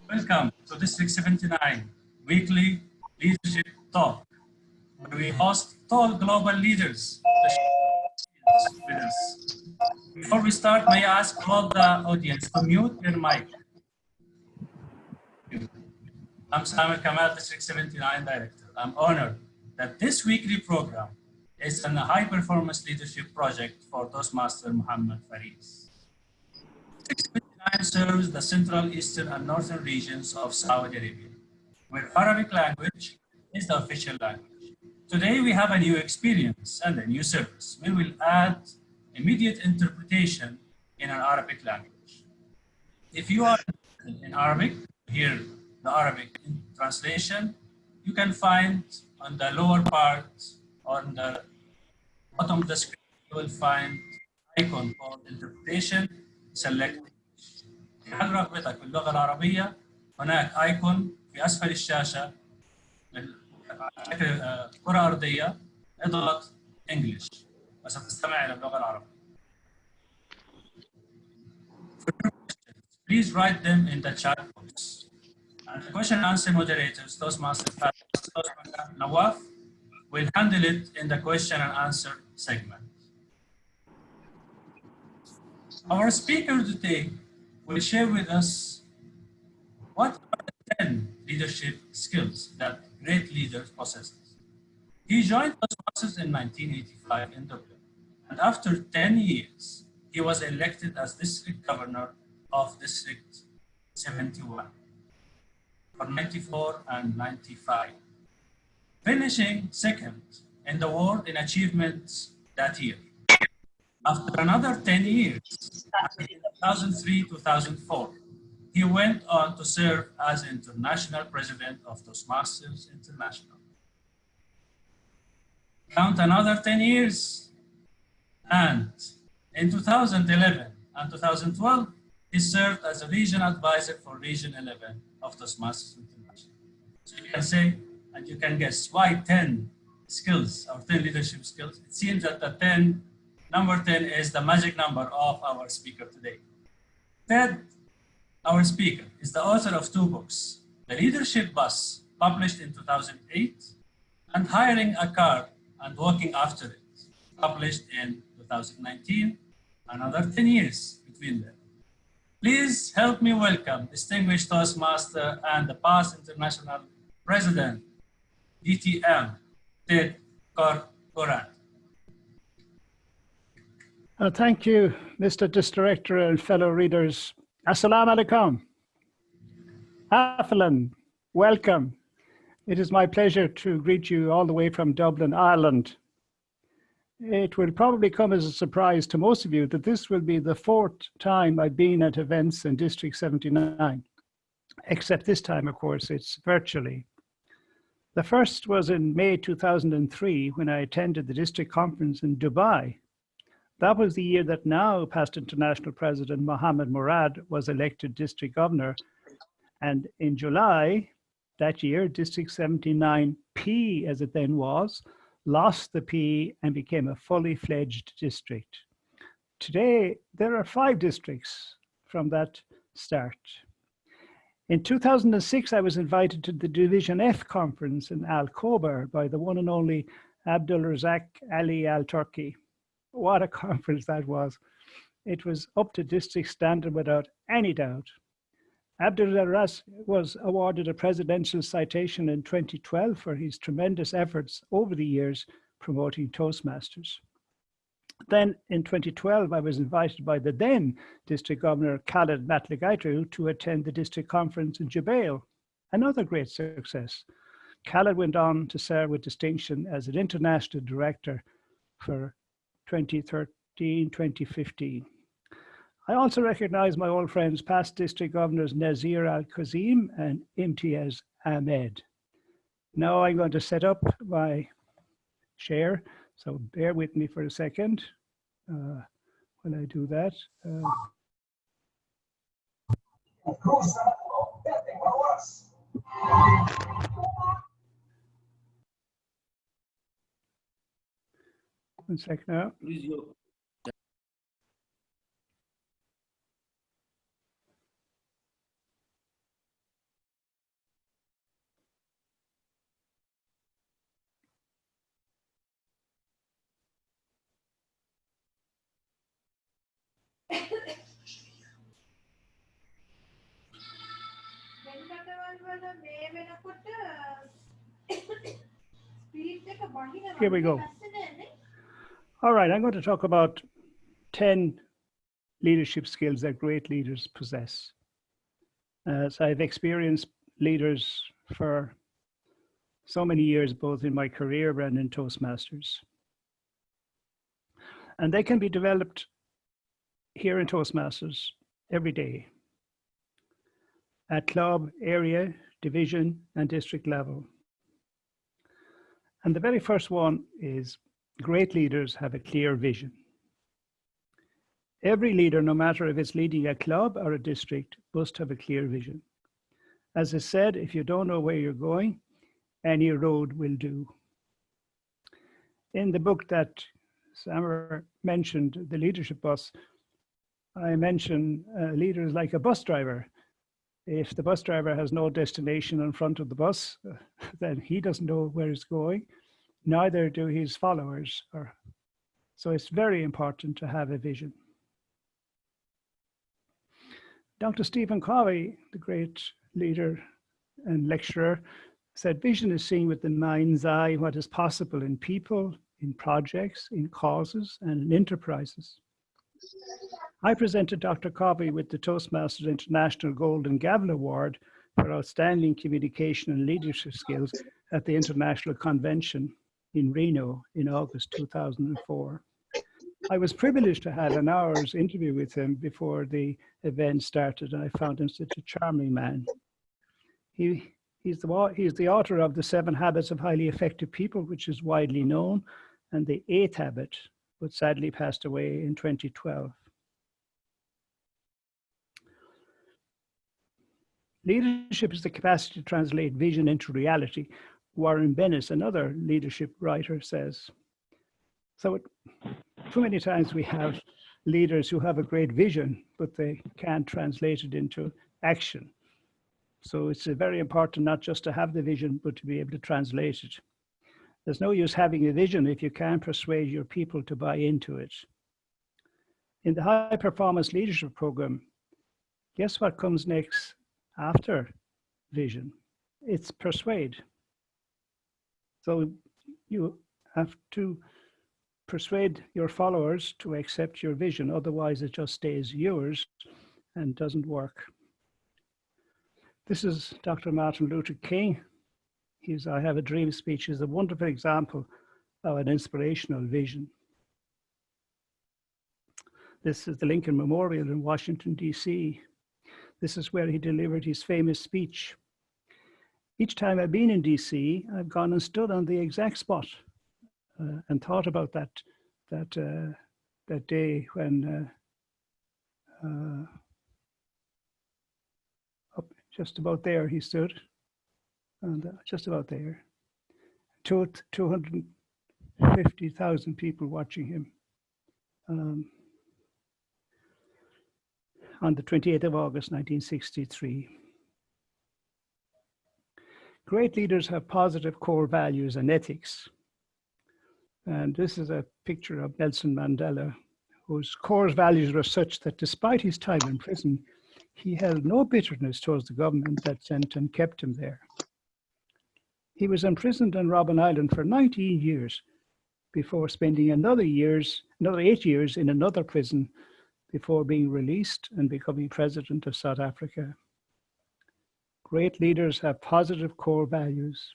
Welcome to District 79 Weekly Leadership Talk, where we host tall global leaders to share with us. Before we start, may I ask all the audience to mute their mic. I'm Samer Kamal, District 79 Director. I'm honored that this weekly program is a high-performance leadership project for Toastmaster Muhammad Faris. District 79 serves the central, eastern, and northern regions of Saudi Arabia, where Arabic language is the official language. Today, we have a new experience and a new service. We will add immediate interpretation in an Arabic language. If you are in Arabic, hear the Arabic translation, you can find on the lower part, on the bottom of the screen, you will find icon called interpretation. Select في حال رغبتك باللغة العربية هناك ايكون في اسفل الشاشة كرة أرضية اضغط انجلش وستستمع إلى اللغة العربية. Please write them in the chat box. And the question and answer moderators, Toastmaster Nawaf, will handle it in the question and answer segment. Our speaker today will share with us what are the 10 leadership skills that great leaders possess. He joined Toastmasters in 1985 in Dublin, and after 10 years, he was elected as district governor of District 71 for 94 and 95, finishing second in the world in achievements that year. After another 10 years, in 2003-2004, he went on to serve as international president of Toastmasters International. Count another 10 years, and in 2011 and 2012, he served as a region advisor for Region 11 of Toastmasters International. So you can say, and you can guess, why 10 skills or 10 leadership skills? It seems that the number 10 is the magic number of our speaker today. Ted, our speaker, is the author of 2 books, The Leadership Bus, published in 2008, and Hiring a Car and Walking After It, published in 2019, another 10 years between them. Please help me welcome distinguished Toastmaster and the past international president, DTM, Ted Corcoran. Thank you, Mr. District Director and fellow readers. Assalamu alaikum. Afilan, welcome. It is my pleasure to greet you all the way from Dublin, Ireland. It will probably come as a surprise to most of you that this will be the 4th time I've been at events in District 79, except this time, of course, it's virtually. The first was in May 2003 when I attended the district conference in Dubai. That was the year that now past international president Mohammed Murad was elected district governor. And in July that year, District 79P, as it then was, lost the P and became a fully fledged district. Today, there are 5 districts from that start. In 2006, I was invited to the Division F conference in Al Khobar by the one and only Abdul Razak Ali Al Turki. What a conference that was. It was up to district standard without any doubt. Abdul Razak was awarded a presidential citation in 2012 for his tremendous efforts over the years promoting Toastmasters. Then in 2012, I was invited by the then District Governor Khaled Matligaitu to attend the district conference in Jubail, another great success. Khaled went on to serve with distinction as an international director for 2013-2015. I also recognize my old friends, past district governors Nazir Al-Kazim and Imtiaz Ahmed. Now I'm going to set up my share, so bear with me for a second when I do that. One sec now. Here we go. All right, I'm going to talk about 10 leadership skills that great leaders possess. So I've experienced leaders for so many years, both in my career and in Toastmasters. And they can be developed here in Toastmasters every day at club, area, division, and district level. And the very first one is great leaders have a clear vision. Every leader, no matter if it's leading a club or a district, must have a clear vision. As I said, if you don't know where you're going, any road will do. In the book that Samar mentioned, The Leadership Bus, I mention leaders like a bus driver. If the bus driver has no destination in front of the bus, then he doesn't know where it's going. Neither do his followers. So it's very important to have a vision. Dr. Stephen Covey, the great leader and lecturer, said vision is seeing with the mind's eye what is possible in people, in projects, in causes, and in enterprises. I presented Dr. Covey with the Toastmasters International Golden Gavel Award for outstanding communication and leadership skills at the International Convention in Reno in August 2004. I was privileged to have an hour's interview with him before the event started, and I found him such a charming man. He's the author of The 7 Habits of Highly Effective People, which is widely known, and The 8th Habit, but sadly passed away in 2012. Leadership is the capacity to translate vision into reality. Warren Bennis, another leadership writer, says. So too many times we have leaders who have a great vision, but they can't translate it into action. So it's very important not just to have the vision, but to be able to translate it. There's no use having a vision if you can't persuade your people to buy into it. In the High Performance Leadership Program, guess what comes next after vision? It's persuade. So you have to persuade your followers to accept your vision. Otherwise, it just stays yours and doesn't work. This is Dr. Martin Luther King. His I Have a Dream speech is a wonderful example of an inspirational vision. This is the Lincoln Memorial in Washington, D.C. This is where he delivered his famous speech. Each time I've been in D.C., I've gone and stood on the exact spot and thought about that day when up just about there he stood, and just about there, 250,000 people watching him on the 28th of August, 1963. Great leaders have positive core values and ethics. And this is a picture of Nelson Mandela, whose core values were such that despite his time in prison, he held no bitterness towards the government that sent and kept him there. He was imprisoned on Robben Island for 19 years before spending another 8 years in another prison before being released and becoming president of South Africa. Great leaders have positive core values,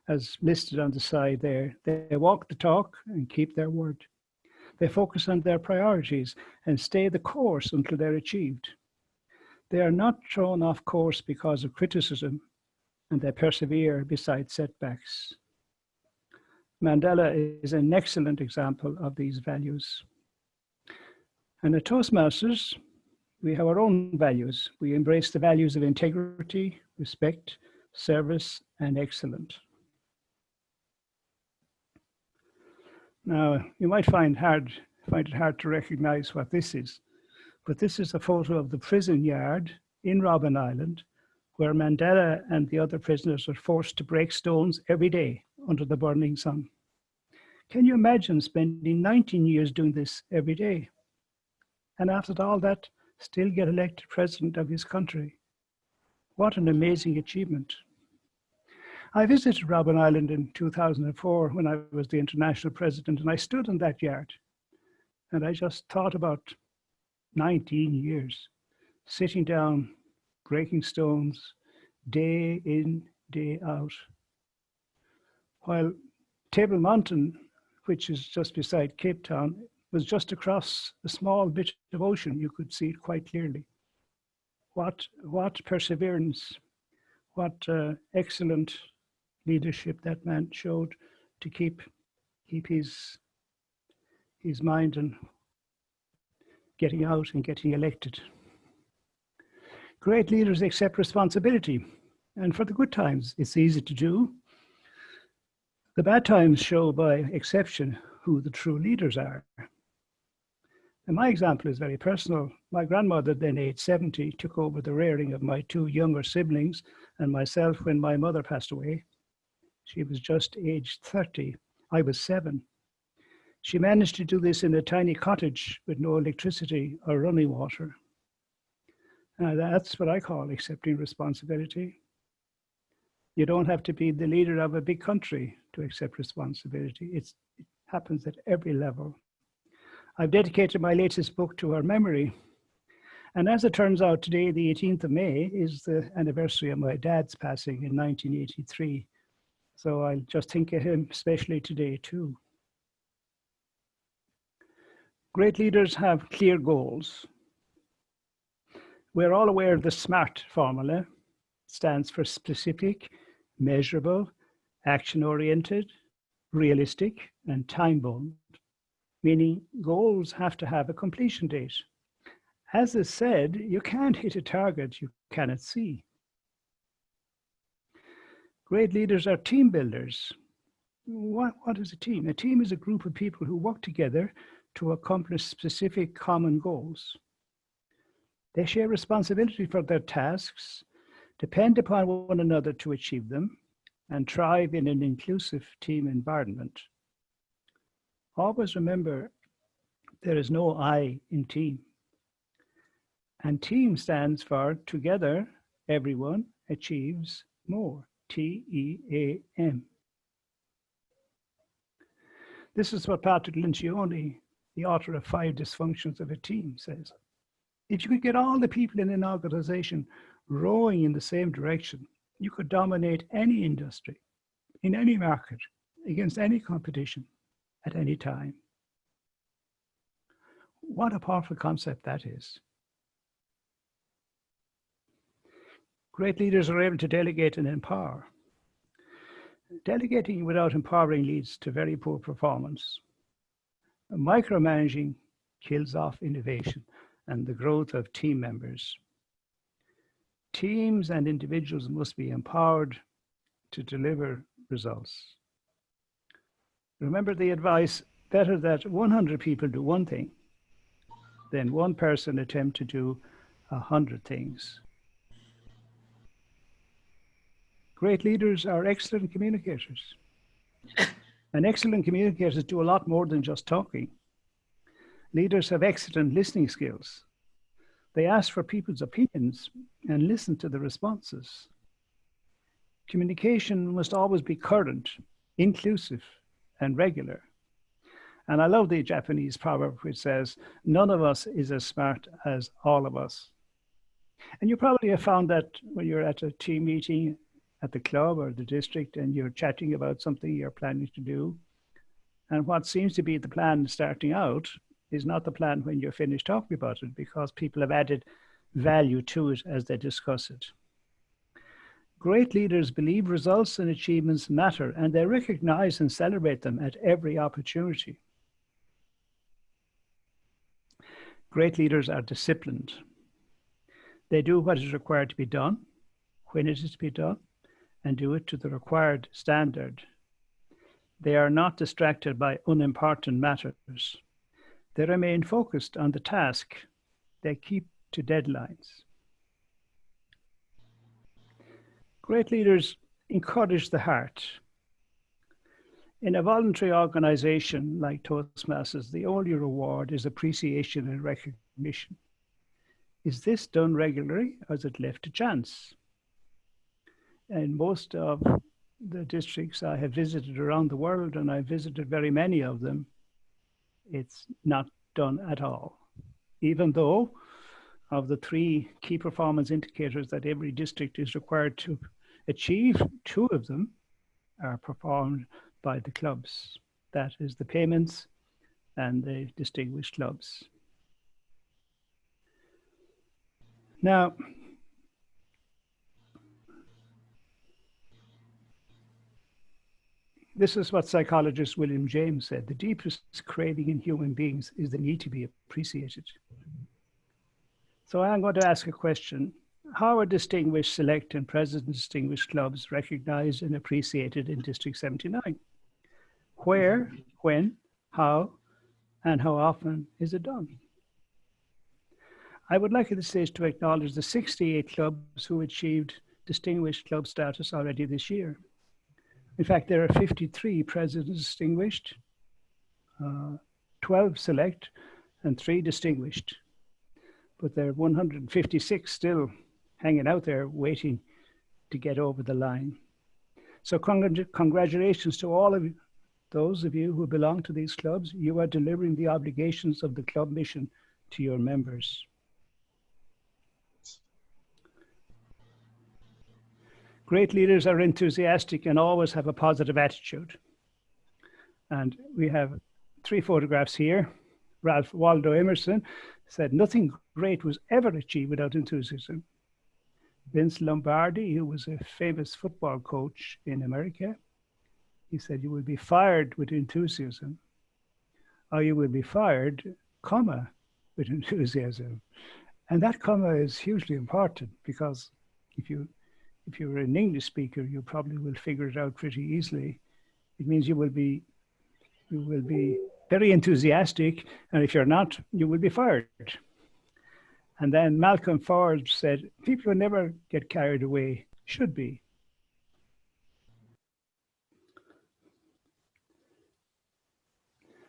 as listed on the side there. They walk the talk and keep their word. They focus on their priorities and stay the course until they're achieved. They are not thrown off course because of criticism, and they persevere beside setbacks. Mandela is an excellent example of these values. And at Toastmasters, we have our own values. We embrace the values of integrity, respect, service, and excellence. Now, you might find it hard to recognize what this is, but this is a photo of the prison yard in Robben Island, where Mandela and the other prisoners are forced to break stones every day under the burning sun. Can you imagine spending 19 years doing this every day? and after all that, still get elected president of his country. What an amazing achievement. I visited Robben Island in 2004 when I was the international president, and I stood in that yard, and I just thought about 19 years, sitting down, breaking stones, day in, day out. While Table Mountain, which is just beside Cape Town, was just across a small bit of ocean. You could see it quite clearly. What perseverance, what excellent leadership that man showed to keep his mind on getting out and getting elected. Great leaders accept responsibility, and for the good times, it's easy to do. The bad times show by exception who the true leaders are. And my example is very personal. My grandmother, then aged 70, took over the rearing of my two younger siblings and myself when my mother passed away. She was just aged 30. I was 7. She managed to do this in a tiny cottage with no electricity or running water. That's what I call accepting responsibility. You don't have to be the leader of a big country to accept responsibility. It happens at every level. I've dedicated my latest book to her memory. And as it turns out, today, the 18th of May, is the anniversary of my dad's passing in 1983. So I'll just think of him especially today too. Great leaders have clear goals. We're all aware of the SMART formula. It stands for specific, measurable, action-oriented, realistic, and time-bound, meaning goals have to have a completion date. As is said, you can't hit a target you cannot see. Great leaders are team builders. What is a team? A team is a group of people who work together to accomplish specific common goals. They share responsibility for their tasks, depend upon one another to achieve them, and thrive in an inclusive team environment. Always remember, there is no I in team. And team stands for together, everyone achieves more, TEAM. This is what Patrick Lencioni, the author of 5 Dysfunctions of a Team, says. If you could get all the people in an organization rowing in the same direction, you could dominate any industry, in any market, against any competition, at any time. What a powerful concept that is. Great leaders are able to delegate and empower. Delegating without empowering leads to very poor performance. Micromanaging kills off innovation and the growth of team members. Teams and individuals must be empowered to deliver results. Remember the advice, better that 100 people do one thing than one person attempt to do 100 things. Great leaders are excellent communicators. And excellent communicators do a lot more than just talking. Leaders have excellent listening skills. They ask for people's opinions and listen to the responses. Communication must always be current, inclusive, and regular. And I love the Japanese proverb which says, none of us is as smart as all of us. And you probably have found that when you're at a team meeting at the club or the district and you're chatting about something you're planning to do. And what seems to be the plan starting out is not the plan when you're finished talking about it, because people have added value to it as they discuss it. Great leaders believe results and achievements matter, and they recognize and celebrate them at every opportunity. Great leaders are disciplined. They do what is required to be done, when it is to be done, and do it to the required standard. They are not distracted by unimportant matters. They remain focused on the task. They keep to deadlines. Great leaders encourage the heart. In a voluntary organization like Toastmasters, the only reward is appreciation and recognition. Is this done regularly or is it left to chance? In most of the districts I have visited around the world, and I visited very many of them, it's not done at all. Even though of the 3 key performance indicators that every district is required to achieve, 2 of them are performed by the clubs. That is the payments and the distinguished clubs. Now, this is what psychologist William James said: the deepest craving in human beings is the need to be appreciated. So I'm going to ask a question. How are distinguished select and president distinguished clubs recognized and appreciated in District 79? Where, when, how, and how often is it done? I would like at this stage to acknowledge the 68 clubs who achieved distinguished club status already this year. In fact, there are 53 presidents distinguished, 12 select, and 3 distinguished. But there are 156 still hanging out there waiting to get over the line. So congratulations to all of you, those of you who belong to these clubs. You are delivering the obligations of the club mission to your members. Great leaders are enthusiastic and always have a positive attitude. And we have 3 photographs here. Ralph Waldo Emerson said, "Nothing great was ever achieved without enthusiasm." Vince Lombardi, who was a famous football coach in America, he said, "You will be fired with enthusiasm, or you will be fired, comma, with enthusiasm." And that comma is hugely important, because if you're an English speaker, you probably will figure it out pretty easily. It means you will be very enthusiastic, and if you're not, you will be fired. And then Malcolm Ford said, "People who never get carried away should be."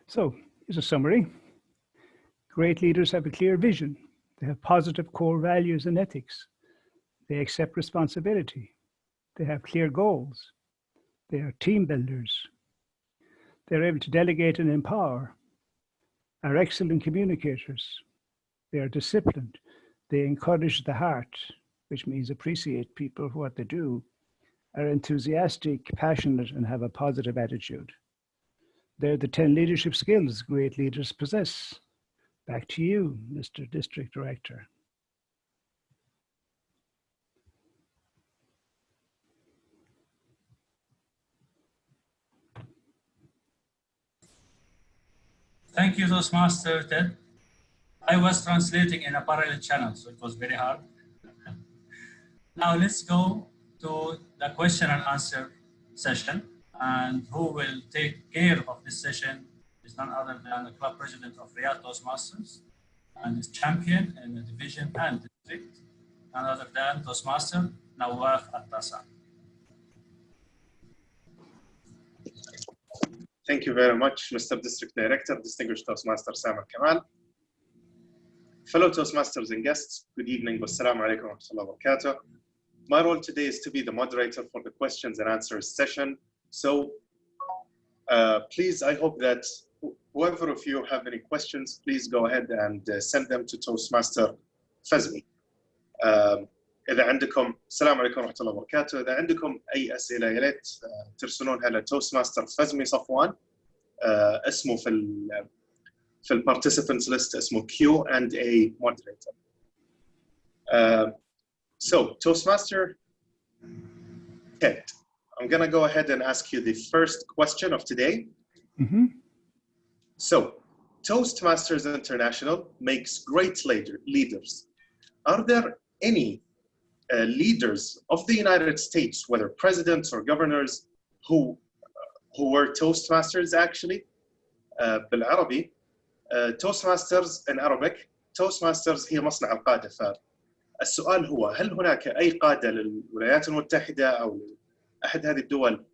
So here's a summary. Great leaders have a clear vision. They have positive core values and ethics. They accept responsibility. They have clear goals. They are team builders. They're able to delegate and empower, are excellent communicators. They are disciplined. They encourage the heart, which means appreciate people for what they do, are enthusiastic, passionate, and have a positive attitude. They're the 10 leadership skills great leaders possess. Back to you, Mr. District Director. Thank you, Toastmaster Ted. I was translating in a parallel channel, so it was very hard. Now let's go to the question and answer session. And who will take care of this session is none other than the club president of Riyadh Toastmasters and his champion in the division and district, none other than Toastmaster Nawaf Al-Tasa. Thank you very much, Mr. District Director, Distinguished Toastmaster Sam Kamal. Fellow Toastmasters and guests, good evening. Wassalamu alaikum wa rahmatullahi wa barakatuh. My role today is to be the moderator for the questions and answers session. So please, I hope that whoever of you have any questions, please go ahead and send them to Toastmaster Fazmi. إذا عندكم السلام عليكم ورحمة الله وبركاته. إذا عندكم أي أسئلة يا ريت ترسلونها لتوستماستر فزمي صفوان. اسمه في participants list اسمه Q&A moderator. So Toastmaster Ted, I'm going to go ahead and ask you the first question of today. Mm-hmm. So Toastmasters International makes great leaders. Are there any leaders of the United States, whether presidents or governors, who were Toastmasters actually? بالعربي Toastmasters in Arabic, Toastmasters هي مصنع القادة. فالسؤال هو هل هناك أي قادة للولايات المتحدة أو أحد هذه الدول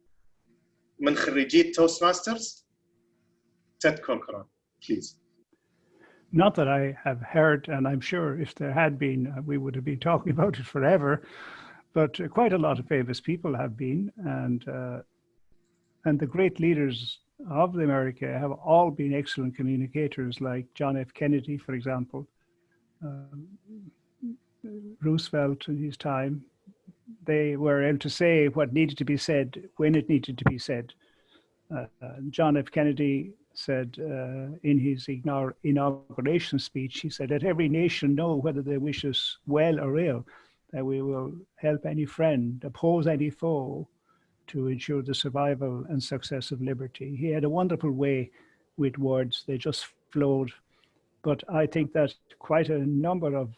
من خريجي Toastmasters, Ted Corcoran, please. Not that I have heard, and I'm sure if there had been, we would have been talking about it forever, but quite a lot of famous people have been, and the great leaders of America have all been excellent communicators, like John F. Kennedy, for example, Roosevelt in his time. They were able to say what needed to be said when it needed to be said. John F. Kennedy said in his inauguration speech, he said, "Let every nation know whether they wish us well or ill, that we will help any friend, oppose any foe, to ensure the survival and success of liberty." He had a wonderful way with words. They just flowed. But I think that quite a number of